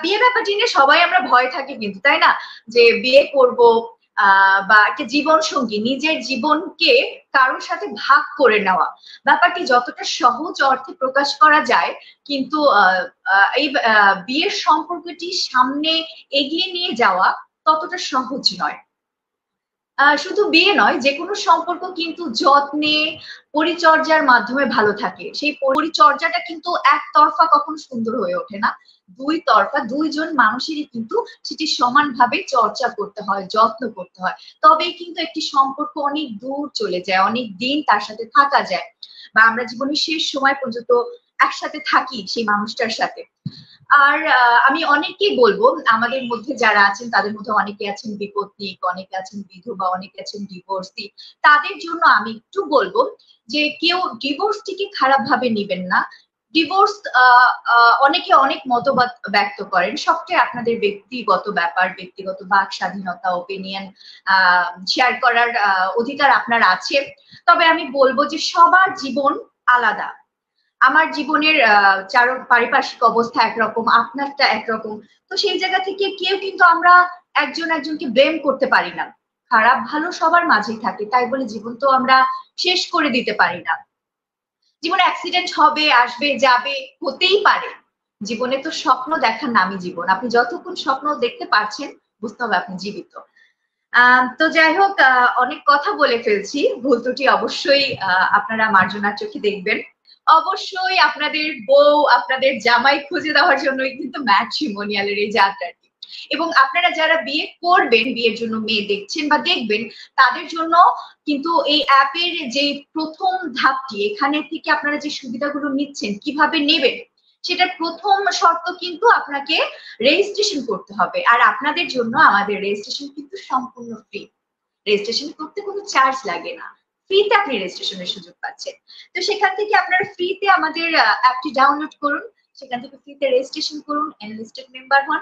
বিয়ে ব্যাপারটি নিয়ে সবাই আমরা ভয় থাকি কিন্তু, তাই না? যে বিয়ে করব বা একটা জীবন সঙ্গী, নিজের জীবনকে কারোর সাথে ভাগ করে নেওয়া ব্যাপারটি যতটা সহজ অর্থে প্রকাশ করা যায়, কিন্তু এই বিয়ের সম্পর্কটি সামনে এগিয়ে নিয়ে যাওয়া ততটা সহজ নয়। শুধু বিয়ে নয়, যেকোনো সম্পর্ক কিন্তু যত্নে, পরিচর্যার মাধ্যমে ভালো থাকে। সেই পরিচর্যাটা কিন্তু একতরফা কখনো সুন্দর হয়ে ওঠে না। দুই তরফা, দুইজন মানুষেরই কিন্তু সেটি সমানভাবে চর্চা করতে হয়, যত্ন করতে হয়। তবেই কিন্তু একটি সম্পর্ক অনেক দূর চলে যায়, অনেক দিন তার সাথে থাকা যায়। বা আমরা জীবনের শেষ সময় পর্যন্ত একসাথে থাকি সেই মানুষটার সাথে। আর আমি অনেকেই বলবো, আমাদের মধ্যে যারা আছেন তাদের মধ্যে অনেকে আছেন বিপত্নিক, অনেকে আছেন বিধবা, অনেকে আছেন ডিভোর্সি। তাদের জন্য আমি একটু বলবো যে কেউ ডিভোর্সটিকে খারাপ ভাবে নিবেন না। ডিভোর্স অনেকে অনেক মতবাদ ব্যক্ত করেন, সবটাই আপনাদের ব্যক্তিগত ব্যাপার, ব্যক্তিগত বাক স্বাধীনতা, ওপিনিয়ন শেয়ার করার অধিকার আপনার আছে। তবে আমি বলবো যে সবার জীবন আলাদা। আমার জীবনের পারিপার্শ্বিক অবস্থা একরকম, আপনারটা একরকম। তো সেই জায়গা থেকে কেউ কিন্তু আমরা একজন একজনকে ব্লেম করতে পারি না। খারাপ ভালো সবার মাঝেই থাকে, তাই বলে জীবন তো আমরা শেষ করে দিতে পারি না। জীবনে অ্যাক্সিডেন্ট হবে, আসবে, যাবে, হতেই পারে। জীবনে তো স্বপ্ন দেখার নামই জীবন। আপনি যতক্ষণ স্বপ্ন দেখতে পারছেন, বুঝতে হবে আপনি জীবিত। তো যাই হোক, অনেক কথা বলে ফেলছি, ভুল ত্রুটি অবশ্যই আপনারা মার্জনার চোখে দেখবেন। অবশ্যই আপনাদের বউ, আপনাদের জামাই খুঁজে দেওয়ার জন্যই কিন্তু ম্যাট্রিমোনিয়ালের এই যাত্রাটি। এবং আপনারা যারা বিয়ে করবেন, বিয়ের জন্য মেয়ে দেখছেন বা দেখবেন, তাদের জন্য কিন্তু এই অ্যাপের যে প্রথম ধাপটি, এখানে থেকে আপনারা যে সুবিধাগুলো নিচ্ছেন, কিভাবে নেবেন, সেটার প্রথম শর্ত কিন্তু আপনাকে রেজিস্ট্রেশন করতে হবে। আর আপনাদের জন্য আমাদের রেজিস্ট্রেশন কিন্তু সম্পূর্ণ ফ্রি। রেজিস্ট্রেশন করতে কোনো চার্জ লাগে না, ফ্রিতে আপনি রেজিস্ট্রেশনের সুযোগ পাচ্ছেন। তো সেখান থেকে আপনারা ফ্রিতে আমাদের অ্যাপটি ডাউনলোড করুন, সেখান থেকে ফ্রিতে রেজিস্ট্রেশন করুন, এনলিস্টেড মেম্বার হন।